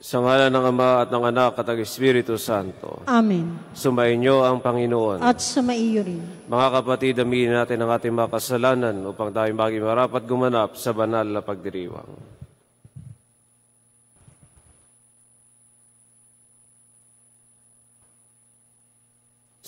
Sa ngalan ng Ama at ng Anak at ng Espiritu Santo. Amen. Sumainyo ang Panginoon. At sumaiyo rin. Mga kapatid, aminin natin ang ating mga kasalanan upang tayo maging marapat gumanap sa banal na pagdiriwang.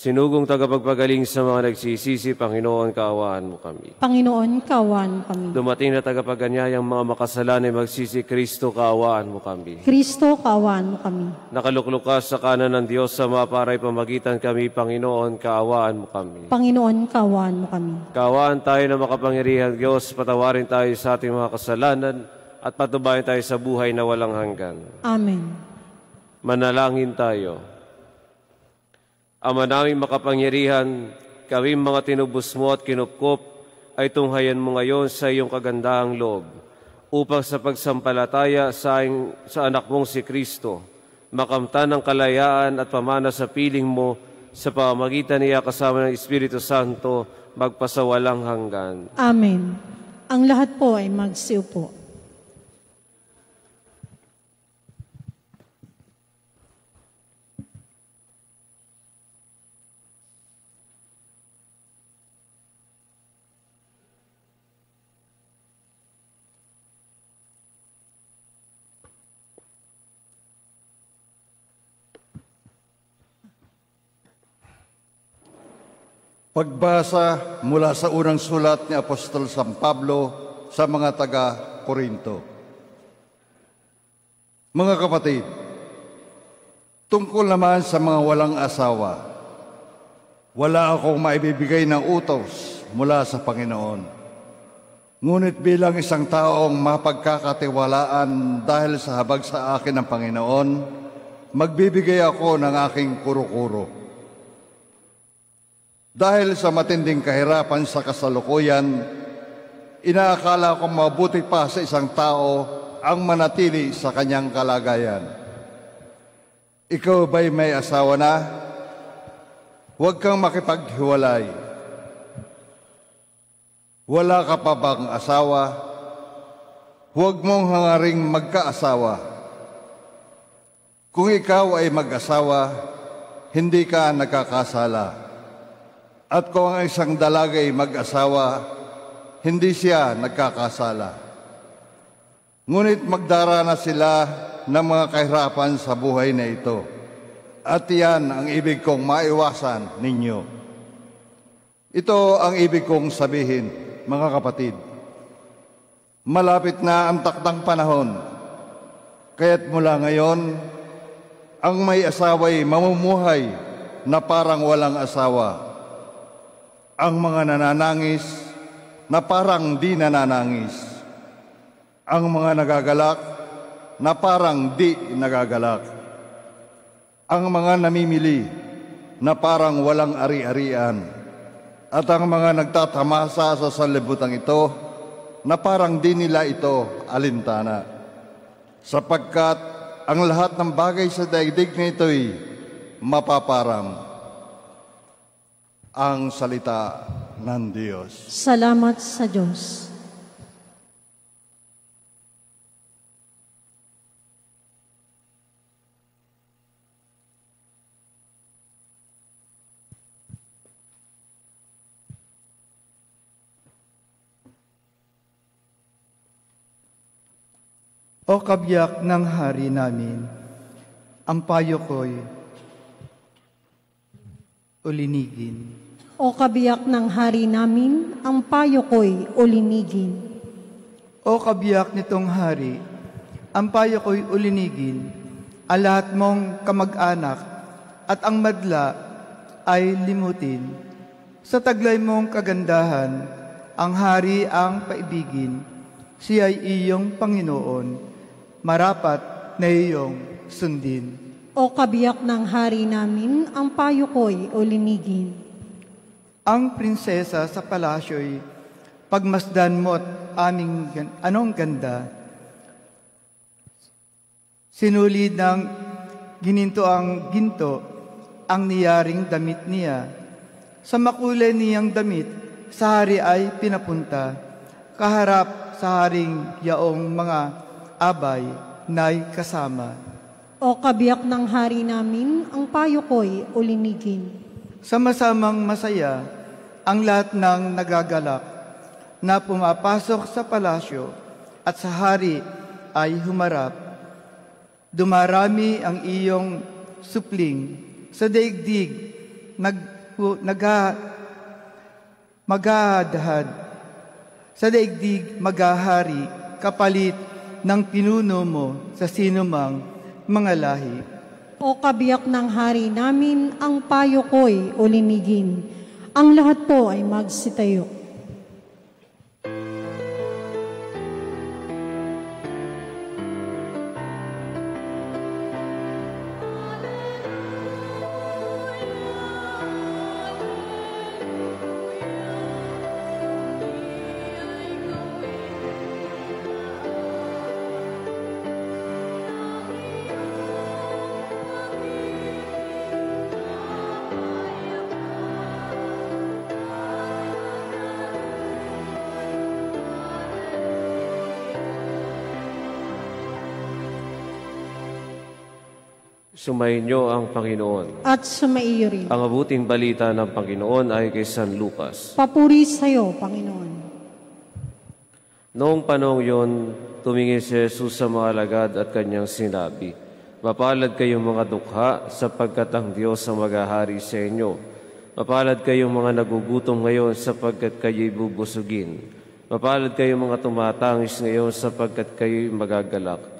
Sinugong tagapagpagaling sa mga nagsisisi, Panginoon, kaawaan mo kami. Panginoon, kaawaan mo kami. Dumating na tagapaganyayang mga makasalanay magsisi, Kristo, kaawaan mo kami. Kristo, kaawaan mo kami. Nakaluklok ka sa kanan ng Diyos sa maparay pamagitan kami, Panginoon, kaawaan mo kami. Panginoon, kaawaan mo kami. Kaawaan tayo na makapangyarihang Diyos, patawarin tayo sa ating mga kasalanan at patubayan tayo sa buhay na walang hanggan. Amen. Manalangin tayo. Ama naming makapangyarihan, kami mga tinubos mo at kinupkop ay tunghayan mo ngayon sa iyong kagandahang loob upang sa pagsampalataya sa anak mong si Kristo, makamtan ng kalayaan at pamana sa piling mo sa pamamagitan niya kasama ng Espiritu Santo magpasawalang hanggan. Amen. Ang lahat po ay magsiupo. Pagbasa mula sa unang sulat ni Apostol San Pablo sa mga taga-Korinto. Mga kapatid, tungkol naman sa mga walang asawa, wala akong maibibigay ng utos mula sa Panginoon. Ngunit bilang isang taong mapagkakatiwalaan dahil sa habag sa akin ng Panginoon, magbibigay ako ng aking kuro-kuro. Dahil sa matinding kahirapan sa kasalukuyan, inaakala ko mabuti pa sa isang tao ang manatili sa kanyang kalagayan. Ikaw ba'y may asawa na? Huwag kang makipaghiwalay. Wala ka pa bang asawa? Huwag mong hangaring magkaasawa. Kung ikaw ay mag-asawa, hindi ka nagkakasala. At kung ang isang dalaga ay mag-asawa, hindi siya nagkakasala. Ngunit magdarana sila ng mga kahirapan sa buhay na ito. At iyan ang ibig kong maiwasan ninyo. Ito ang ibig kong sabihin, mga kapatid. Malapit na ang takdang panahon. Kaya't mula ngayon, ang may asawa'y mamumuhay na parang walang asawa. Ang mga nananangis na parang di nananangis. Ang mga nagagalak na parang di nagagalak. Ang mga namimili na parang walang ari-arian. At ang mga nagtatamasa sa sanlibutan ito na parang di nila ito alintana. Sapagkat ang lahat ng bagay sa daigdig na ito'y mapaparam. Ang salita ng Diyos. Salamat sa Diyos. O kabiyak ng hari namin, ang payo ko'y ulinigin. O kabiyak ng hari namin, ang payo ko'y ulinigin. O kabiyak nitong hari, ang payo ko'y ulinigin, ang lahat mong kamag-anak at ang madla ay limutin. Sa taglay mong kagandahan, ang hari ang paibigin, siya ay iyong Panginoon, marapat na iyong sundin. O kabiyak ng hari namin, ang payo ko'y ulinigin. Ang prinsesa sa palasyo'y pagmasdan mo't aming anong ganda. Sinulid ng gininto ang ginto ang niyaring damit niya. Sa makulay niyang damit, sa hari ay pinapunta, kaharap sa haring yaong mga abay na'y kasama. O kabiyak ng hari namin, ang payo ko'y ulinigin. Sama-samang masaya ang lahat ng nagagalak na pumapasok sa palasyo at sa hari ay humarap. Dumarami ang iyong supling sa daigdig, maghahadhad. Sa daigdig maghahari kapalit ng pinuno mo sa sinumang mga lahi. O kabiyak ng hari namin, ang payo ko'y ulinigin. Ang lahat po ay magsitayo. Sumainyo ang Panginoon. At sumaiyo rin. Ang mabuting balita ng Panginoon ay kay San Lucas. Papuri sa iyo, Panginoon. Noong panahon yon, tumingin si Jesus sa mga alagad at kanyang sinabi, "Mapalad kayong mga dukha, sapagkat ang Diyos ang maghahari sa inyo. Mapalad kayong mga nagugutom ngayon, sapagkat kayo'y bubusugin. Mapalad kayong mga tumatangis ngayon, sapagkat kayo'y magagalak.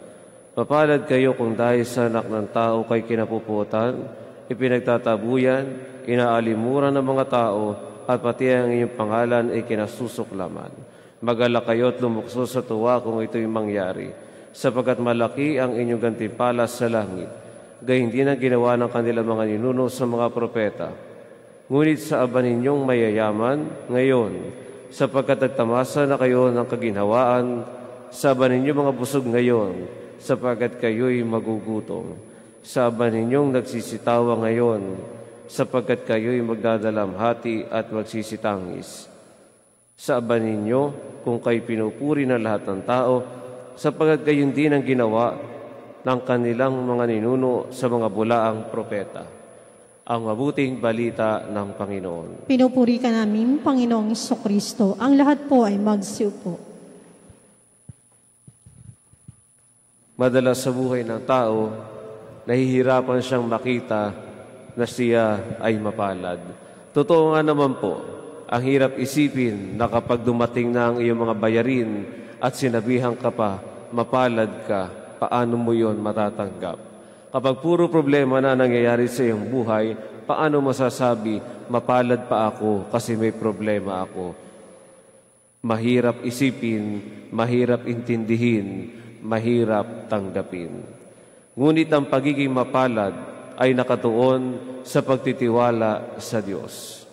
Mapalad kayo kung dahil sa anak ng tao kay kinapuputan, ipinagtatabuyan, inaalimuran ng mga tao, at pati ang inyong pangalan ay kinasusuklaman. Magalak kayo at lumukso sa tuwa kung ito'y mangyari, sapagkat malaki ang inyong gantimpala sa langit. Gayun din ang ginawa ng kanilang mga ninuno sa mga propeta. Ngunit sa aba ninyong mayayaman ngayon, sapagkat nagtamasa na kayo ng kaginhawaan, sa aba ninyong mga busog ngayon, sapagkat kayo'y magugutom. Sa aba ninyong nagsisitawa ngayon, sapagkat kayo'y magdadalamhati at magsisitangis. Sa aba ninyo, kung kayo pinupuri ng lahat ng tao, sapagkat gayon din ang ginawa ng kanilang mga ninuno sa mga bulaang propeta. Ang mabuting balita ng Panginoon. Pinupuri ka namin, Panginoong Jesucristo. Ang lahat po ay magsiupo. Madalas sa buhay ng tao, nahihirapan siyang makita na siya ay mapalad. Totoo nga naman po, ang hirap isipin na kapag dumating na ang iyong mga bayarin at sinabihan ka pa, mapalad ka, paano mo yon matatanggap? Kapag puro problema na nangyayari sa iyong buhay, paano masasabi, mapalad pa ako kasi may problema ako? Mahirap isipin, mahirap intindihin, mahirap tanggapin. Ngunit ang pagiging mapalad ay nakatuon sa pagtitiwala sa Diyos.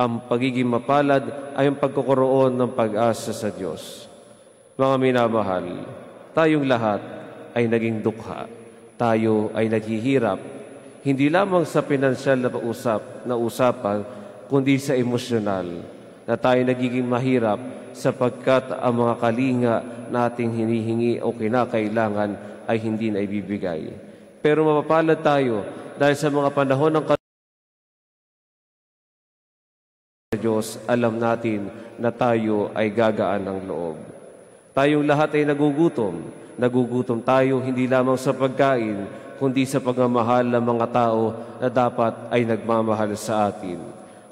Ang pagiging mapalad ay ang pagkakaroon ng pag-asa sa Diyos. Mga minamahal, tayong lahat ay naging dukha. Tayo ay naghihirap, hindi lamang sa pinansyal na usapan, kundi sa emosyonal, na tayo nagiging mahirap sapagkat ang mga kalinga nating hinihingi o kinakailangan ay hindi na ibibigay. Pero mapapalad tayo dahil sa mga panahon ng Diyos, alam natin na tayo ay gagaan ng loob. Tayong lahat ay nagugutom. Nagugutom tayo hindi lamang sa pagkain, kundi sa pagmamahal ng mga tao na dapat ay nagmamahal sa atin.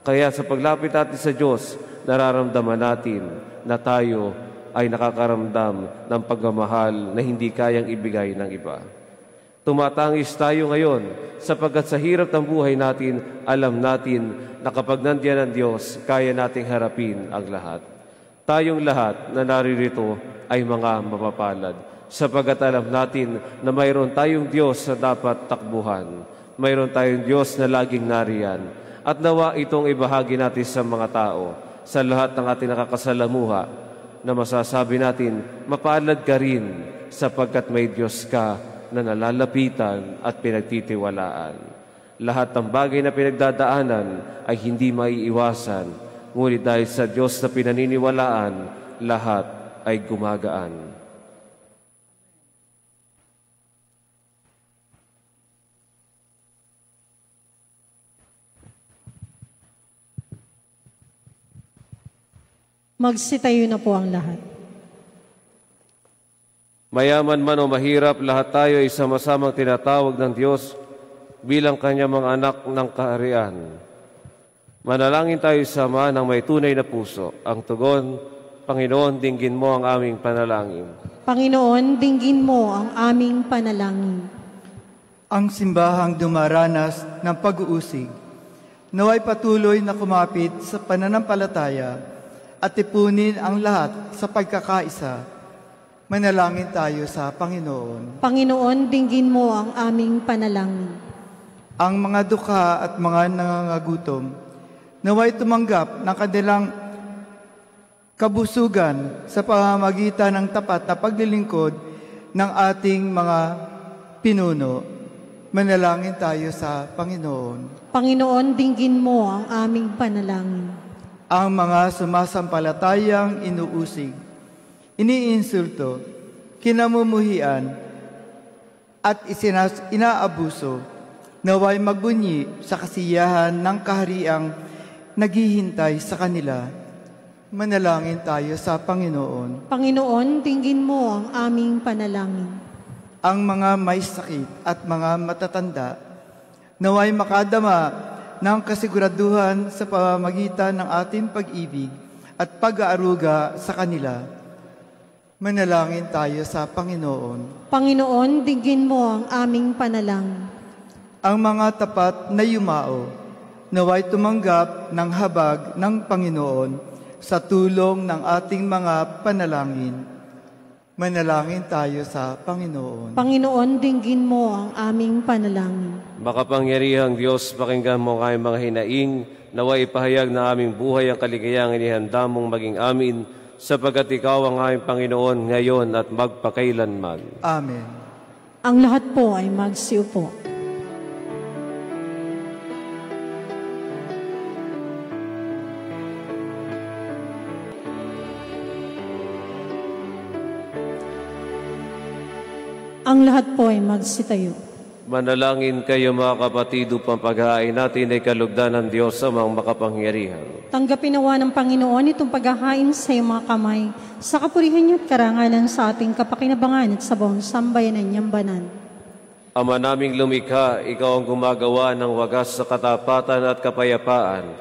Kaya sa paglapit natin sa Diyos, nararamdaman natin na tayo ay nakakaramdam ng pagmamahal na hindi kayang ibigay ng iba. Tumatangis tayo ngayon sapagkat sa hirap ng buhay natin, alam natin na kapag nandiyan ang Diyos, kaya nating harapin ang lahat. Tayong lahat na naririto ay mga mapapalad sapagkat alam natin na mayroon tayong Diyos na dapat takbuhan. Mayroon tayong Diyos na laging nariyan. At nawa itong ibahagi natin sa mga tao, sa lahat ng ating nakakasalamuha, na masasabi natin, mapalad ka rin sapagkat may Diyos ka na nalalapitan at pinagtitiwalaan. Lahat ng bagay na pinagdadaanan ay hindi maiiwasan, ngunit dahil sa Diyos na pinaniniwalaan, lahat ay gumagaan. Magsitayo na po ang lahat. Mayaman man o mahirap, lahat tayo ay sama-samang tinatawag ng Diyos bilang Kanyang mga anak ng kaharian. Manalangin tayo sama ng may tunay na puso. Ang tugon, Panginoon, dinggin mo ang aming panalangin. Panginoon, dinggin mo ang aming panalangin. Ang simbahang dumaranas ng pag-uusig, naway patuloy na kumapit sa pananampalataya at tipunin ang lahat sa pagkakaisa. Manalangin tayo sa Panginoon. Panginoon, dinggin mo ang aming panalangin. Ang mga dukha at mga nangangagutom, naway tumanggap ng kanilang kabusugan sa pamamagitan ng tapat na paglilingkod ng ating mga pinuno. Manalangin tayo sa Panginoon. Panginoon, dinggin mo ang aming panalangin. Ang mga sumasampalatayang inuusig, iniinsulto, kinamumuhian, at inaabuso, naway magbunyi sa kasiyahan ng kahariang naghihintay sa kanila. Manalangin tayo sa Panginoon. Panginoon, dinggin mo ang aming panalangin. Ang mga may sakit at mga matatanda, naway makadama ng kasiguraduhan sa pamamagitan ng ating pag-ibig at pag-aaruga sa kanila. Manalangin tayo sa Panginoon. Panginoon, dinggin mo ang aming panalangin. Ang mga tapat na yumao, naway tumanggap ng habag ng Panginoon sa tulong ng ating mga panalangin. Manalangin tayo sa Panginoon. Panginoon, dinggin mo ang aming panalangin. Makapangyarihang Diyos, pakinggan mo ang aming mga hinaing, naway ipahayag na aming buhay ang kaligayang inihanda mong maging amin, sapagkat Ikaw ang aming Panginoon ngayon at magpakailanman. Amen. Ang lahat po ay magsiupo. Ang lahat po ay magsitayo. Manalangin kayo mga kapatid upang paghahain natin ay kalugdan ng Diyos sa mga makapangyarihan. Tanggapin nawa ng Panginoon itong paghahain sa iyong mga kamay, sa kapurihan niyo at karangalan sa ating kapakinabangan at sa buong sambayanan niyang banan. Ama naming lumikha, Ikaw ang gumagawa ng wagas sa katapatan at kapayapaan.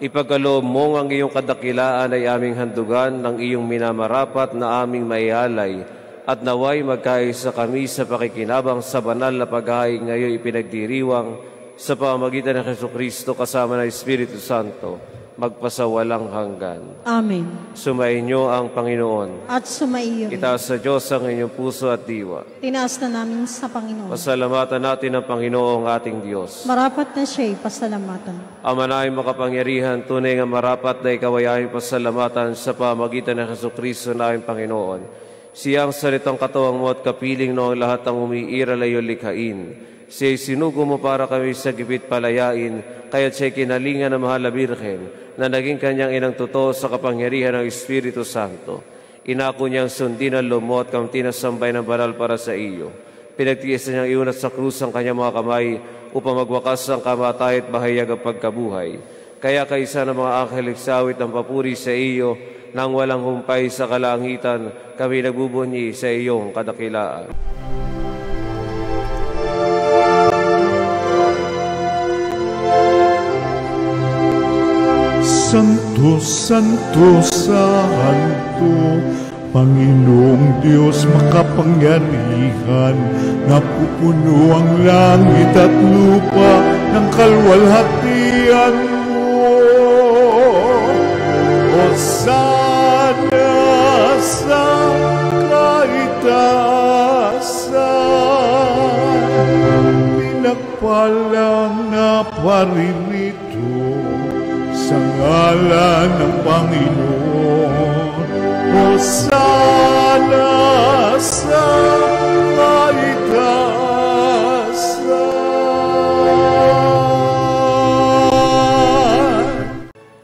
Ipagkaloob mo ang iyong kadakilaan ay aming handugan ng iyong minamarapat na aming maialay, at naway magkaisa kami sa pakikinabang sa banal na paghahain ngayon ipinagdiriwang sa pamamagitan ng Jesucristo kasama ng Espiritu Santo, magpasawalang hanggan. Amen. Sumainyo ang Panginoon. At sumaiyo. Itaas sa Diyos ang inyong puso at diwa. Tinaas na namin sa Panginoon. Pasalamatan natin ang Panginoong ating Diyos. Marapat na siya'y pasalamatan. Ama naming makapangyarihan, tunay nga marapat na ikaw ay aming pasalamatan sa pamamagitan ng Jesucristo na aming Panginoon. Siyang salitang katawang mo at kapiling noong lahat ang umiiral ay likhain. Siya'y sinugo mo para kami sa gipit palayain, kaya't siya'y kinalingan ng mahal na Birhen, na naging kanyang inang totoo sa kapangyarihan ng Espiritu Santo. Inako niyang sundin ang loob at kang tinasambay ng banal para sa iyo. Pinagtiisan niyang iunat sa krus ang kanyang mga kamay upang magwakas ang kamatay at bahayag ang pagkabuhay. Kaya kaisa ng mga anghel sawit ang papuri sa iyo, nang walang humpay sa kalangitan, kami nagbubunyi sa iyong kadakilaan. Santo, Santo, Santo, Panginoong Diyos makapangyarihan, napupuno ang langit at lupa ng kalwalhatian mo. Hosana sa kaitaasan, pinagpalang na paririto sa ngalan ng Panginoon. Hosana sa kaitaasan.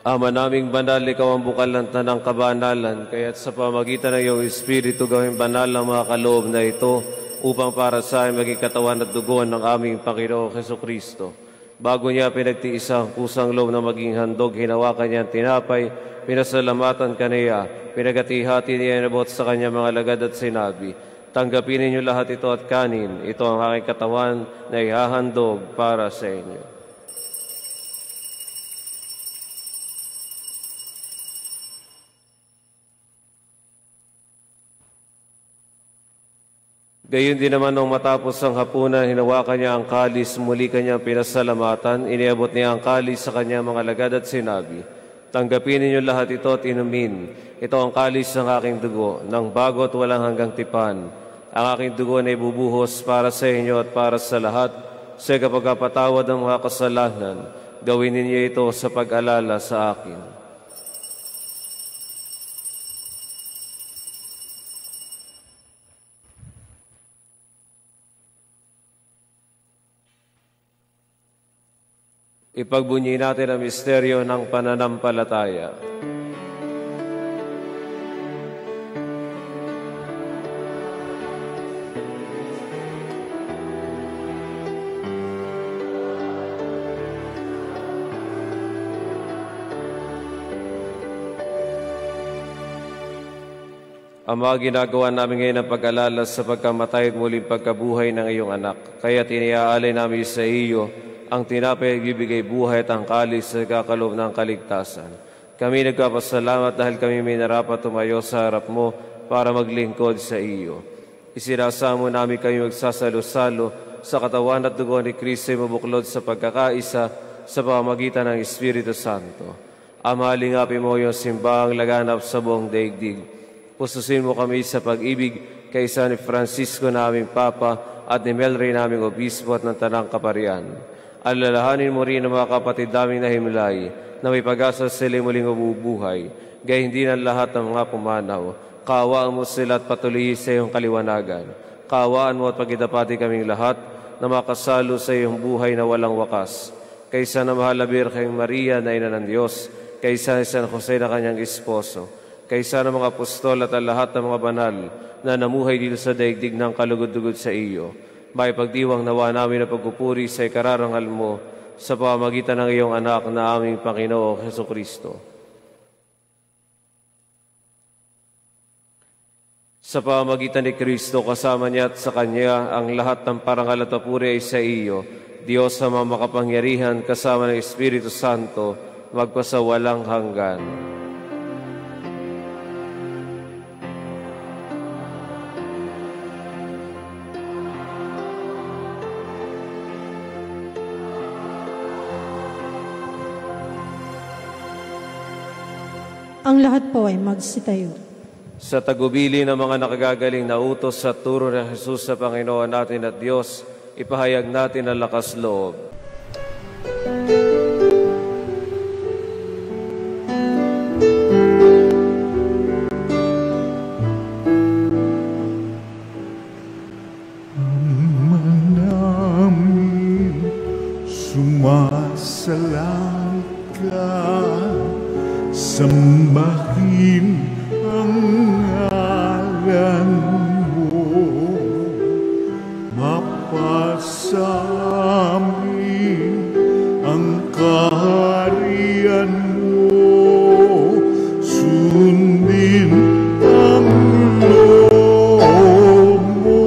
Ama naming banal, ikaw ang bukal ng tanang kabanalan, kaya't sa pamagitan ng iyong Espiritu gawing banal ang mga kaloob na ito upang para sa amin maging katawan at dugo ng aming Panginoong Jesucristo. Bago niya pinagtiis ang kusang loob na maging handog, hinawakan niya ang tinapay, pinasalamatan kaniya, pinagati-hati niya inabot sa kanya mga alagad at sinabi, "Tanggapin ninyo lahat ito at kanin, ito ang aking katawan na ihahandog para sa inyo." Gayon din naman nung matapos ang hapunan, hinawakan niya ang kalis, muli kanyang pinasalamatan, iniabot niya ang kalis sa kanya mga alagad at sinabi, "Tanggapin ninyo lahat ito at inumin. Ito ang kalis ng aking dugo, ng bago at walang hanggang tipan. Ang aking dugo na ibubuhos para sa inyo at para sa lahat, sa kapagpatawad ng mga kasalanan. Gawin ninyo ito sa pag-alala sa akin." Ipagbunyi natin ang misteryo ng pananampalataya. Ama, ginagawa namin ngayon ang pag-alala sa pagkamatay at muling pagkabuhay ng iyong anak. Kaya tiniaalay namin sa iyo ang tinapay nagbibigay buhay at ang kalis sa kakaloob ng kaligtasan. Kami nagpapasalamat dahil kami may narapat tumayo sa harap mo para maglingkod sa iyo. Isinasamo namin kami magsasalo-salo sa katawan at dugo ni Kristo ay mabuklod sa pagkakaisa sa pamamagitan ng Espiritu Santo. Ama, lingapin mo yung simbahang laganap sa buong daigdig. Pususin mo kami sa pag-ibig kaysa ni Francisco naming Papa at ni Melry naming Obispo at ng Tanang Kaparian. Alalahanin mo rin ang mga kapatid naming nahimlay na may pag-asa sila muling mabubuhay, gaya hindi ng lahat ng mga pumanaw. Kaawaan mo sila at patuloy sa iyong kaliwanagan. Kaawaan mo at pagidapati kaming lahat na makasalo sa iyong buhay na walang wakas. Kaysa na mahal na Birheng Maria na ina ng Diyos, kaysa ni San Jose na kanyang esposo, kaysa ng mga apostol at ang lahat ng mga banal na namuhay dito sa daigdig ng kalugod-dugod sa iyo, may pagdiwang nawa namin na pagpupuri sa ikararangal mo sa pamamagitan ng iyong anak na aming Panginoong Hesukristo. Sa pamamagitan ni Kristo, kasama niya at sa Kanya, ang lahat ng parangal at papuri ay sa iyo, Diyos na makapangyarihan kasama ng Espiritu Santo, magpasawalang hanggan. Ang lahat po ay magsitayo. Sa tagubili ng mga nakagagaling na utos sa turo ni Jesus sa Panginoon natin at Diyos, ipahayag natin ang lakas loob. Ama namin, sumasalangit ka. Sambahin ang ngalan mo, mapasa amin ang kaharian mo, sundin ang loob mo,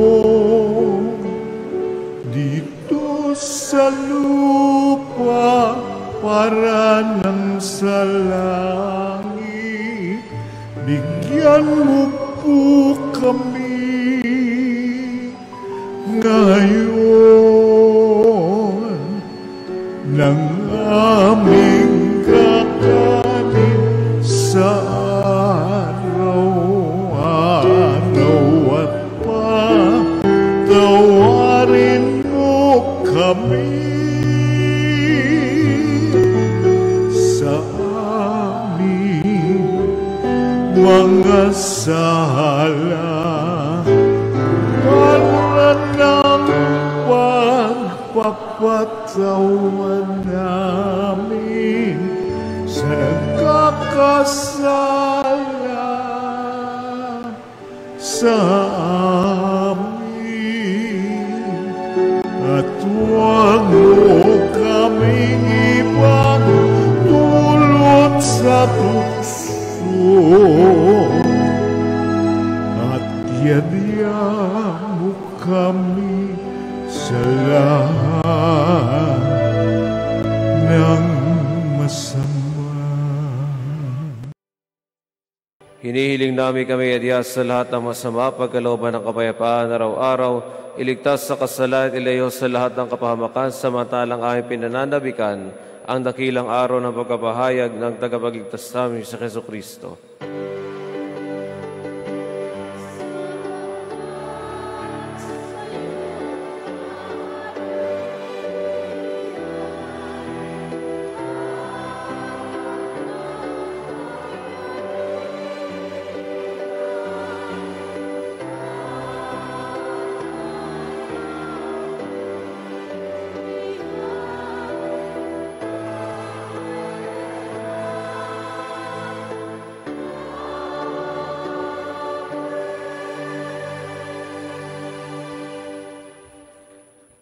dito sa lupa para ng sa langit. Bigyan mo po kami ngayon ng aming kakanin sa araw-araw at patawarin mo kami mga sala para ng pagpapatawan namin sa nagkakasala sa amin, at huwag mo kami kami sa lahat ng masama. Hinihiling namin kami adya sa lahat ng masama, pagkalooban ng kapayapaan araw-araw, iligtas sa kasalanan, ilayo sa lahat ng kapahamakan, samantalang aming pinananabikan ang dakilang araw ng pagkapahayag ng tagapagligtas namin sa Jesucristo.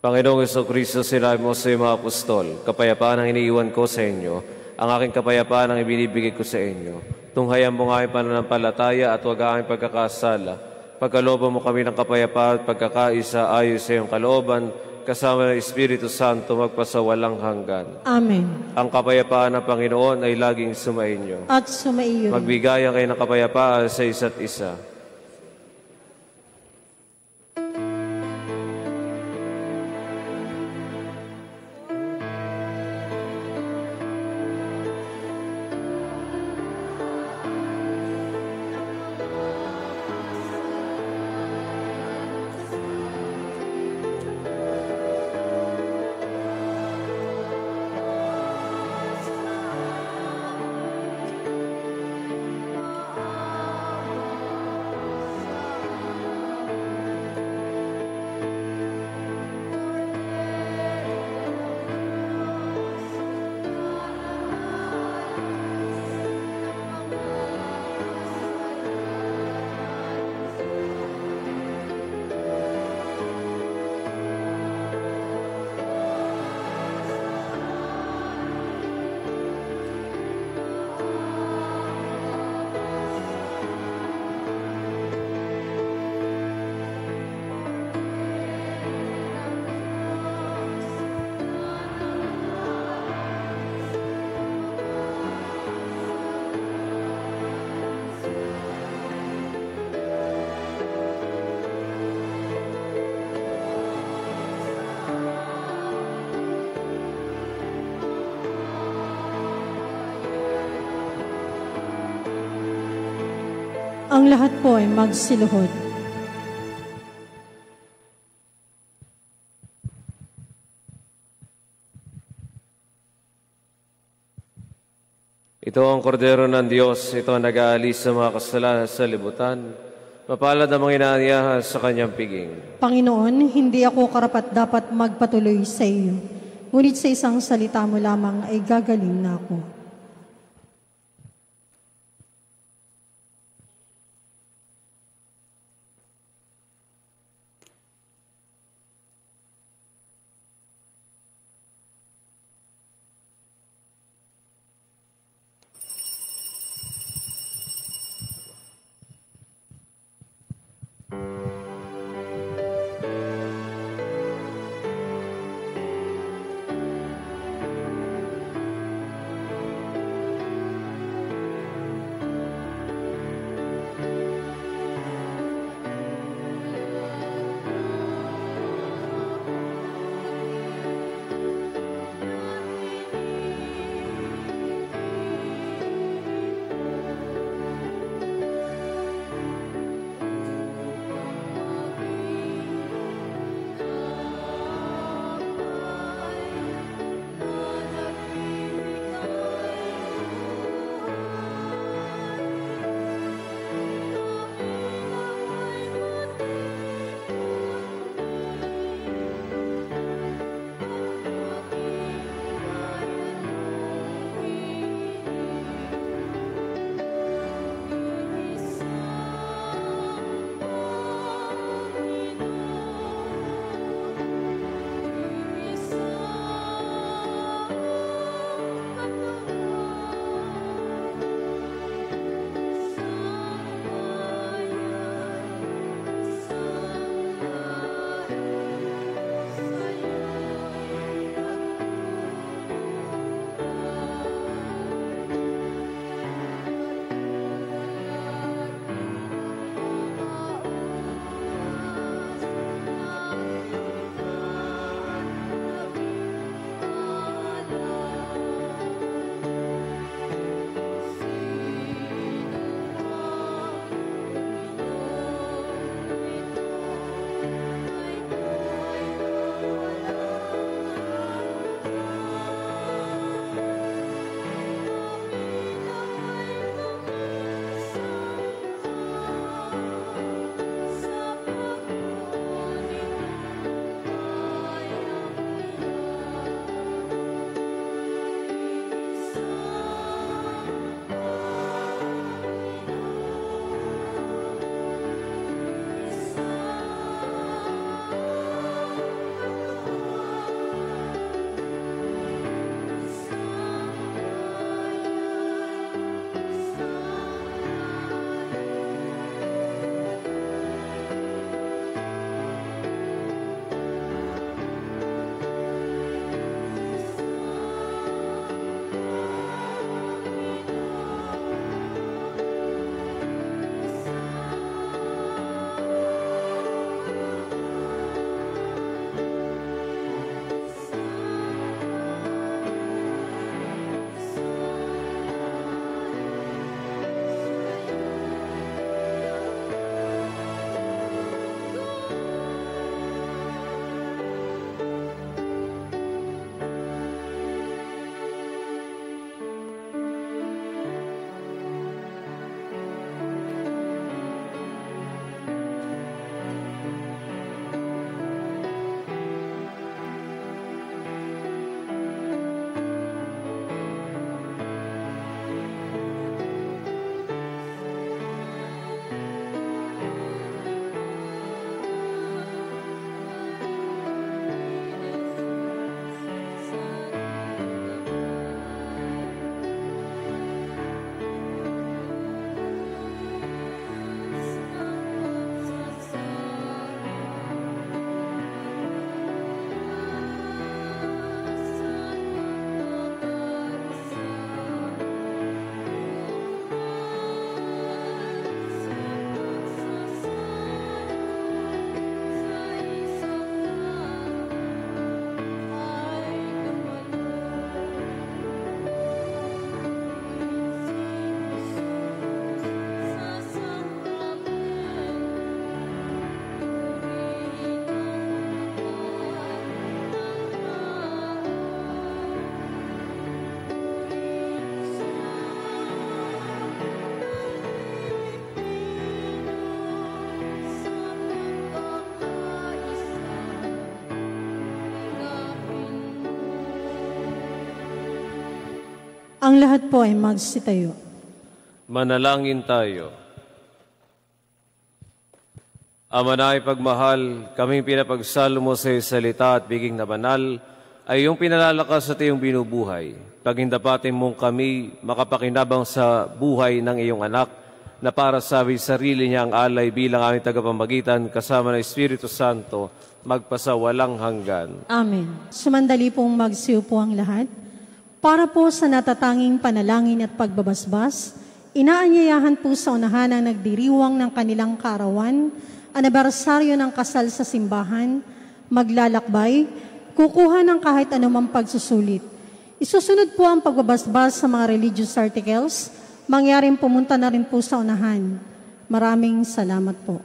Panginoong Jesucristo, sinabi mo sa iyong mga apostol, kapayapaan ang iniiwan ko sa inyo, ang aking kapayapaan ang ibinibigay ko sa inyo. Tunghayan mo nga ang pananampalataya at huwag ang pagkakasala. Pagkalooban mo kami ng kapayapaan at pagkakaisa ayon sa iyong kalooban, kasama ng Espiritu Santo magpasawalang hanggan. Amen. Ang kapayapaan ng Panginoon ay laging sumainyo. At sumaiyo. Magbigayan kayo ng kapayapaan sa isa't isa. Ang lahat po ay magsiluhod. Ito ang kordero ng Diyos, ito ang nag-aalis sa mga kasalanan sa libutan. Mapalad ang mga inaanyahan sa kanyang piging. Panginoon, hindi ako karapat-dapat magpatuloy sa iyo. Ngunit sa isang salita mo lamang ay gagaling na ako. Ang lahat po ay magsitayo. Manalangin tayo. Ama na ipagmahal, kaming pinapagsalo mo sa iyong salita at biging na banal, ay iyong pinalalakas at iyong binubuhay. Pagindapatin mong kami makapakinabang sa buhay ng iyong anak, na para sa sarili niya ang alay bilang aming tagapamagitan, kasama ng Espiritu Santo, magpasawalang hanggan. Amen. Sumandali pong magsiupo ang lahat. Para po sa natatanging panalangin at pagbabasbas, inaanyayahan po sa unahan ang nagdiriwang ng kanilang kaarawan, anibersaryo ng kasal sa simbahan, maglalakbay, kukuha ng kahit anumang pagsusulit. Isusunod po ang pagbabasbas sa mga religious articles, mangyaring pumunta na rin po sa unahan. Maraming salamat po.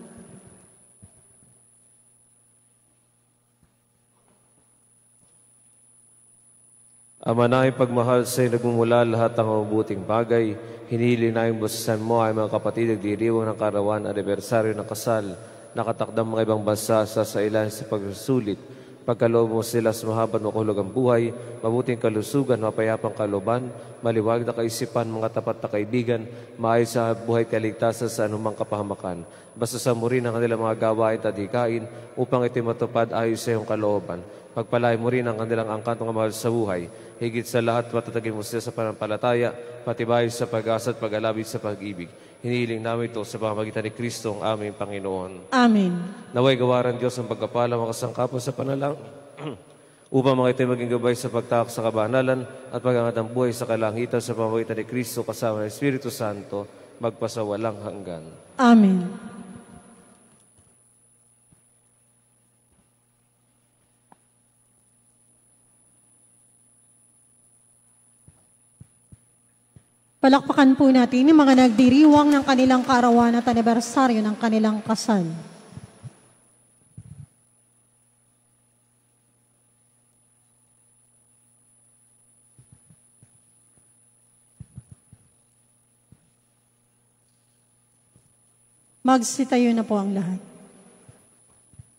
Ama na ipagmahal sa iyo nagmumula lahat ng mabubuting bagay, hinili na yung busasan mo ay mga kapatid nagdiriwang ng karawan, anibersaryo ng kasal, nakatakdang mga ibang bansa sa ilan sa pagsusulit. Pagkaloob mo sila sa mahabang makulog ang buhay, mabuting kalusugan, mapayapang kalooban, maliwag na kaisipan, mga tapat na kaibigan, maayos sa buhay kaligtasan sa anumang kapahamakan. Basta sa mo rin ang kanilang mga gawain at adhikain upang ito'y matupad ayos sa iyong kalooban. Pagpalain mo rin ang kanilang angkantong mahal sa buhay. Higit sa lahat, matatagin mo sila sa panampalataya, patibay sa pag-asa at pag-alabit sa pag-ibig. Hinihiling namin ito sa pamamagitan ni Kristo ang aming Panginoon. Amen. Naway gawaran Diyos ang pagkapala makasangkapan sa panalang upang mga ito'y maging gabay sa pagtahak sa kabanalan at pag-angat ng buhay sa kalangitan sa pamamagitan ni Kristo kasama ng Espiritu Santo, magpasawalang hanggan. Amen. Palakpakan po natin yung mga nagdiriwang ng kanilang kaarawan at anibersaryo ng kanilang kasal. Magsitayo na po ang lahat.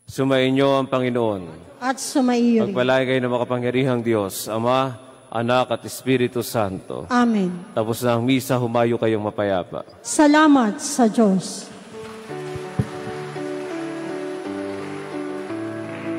Sumainyo ang Panginoon. At sumaiyo rin. Pagpalain kayo ng makapangyarihang Diyos, Ama, Anak at Espiritu Santo. Amen. Tapos na ang misa, humayo kayong mapayapa. Salamat sa Diyos.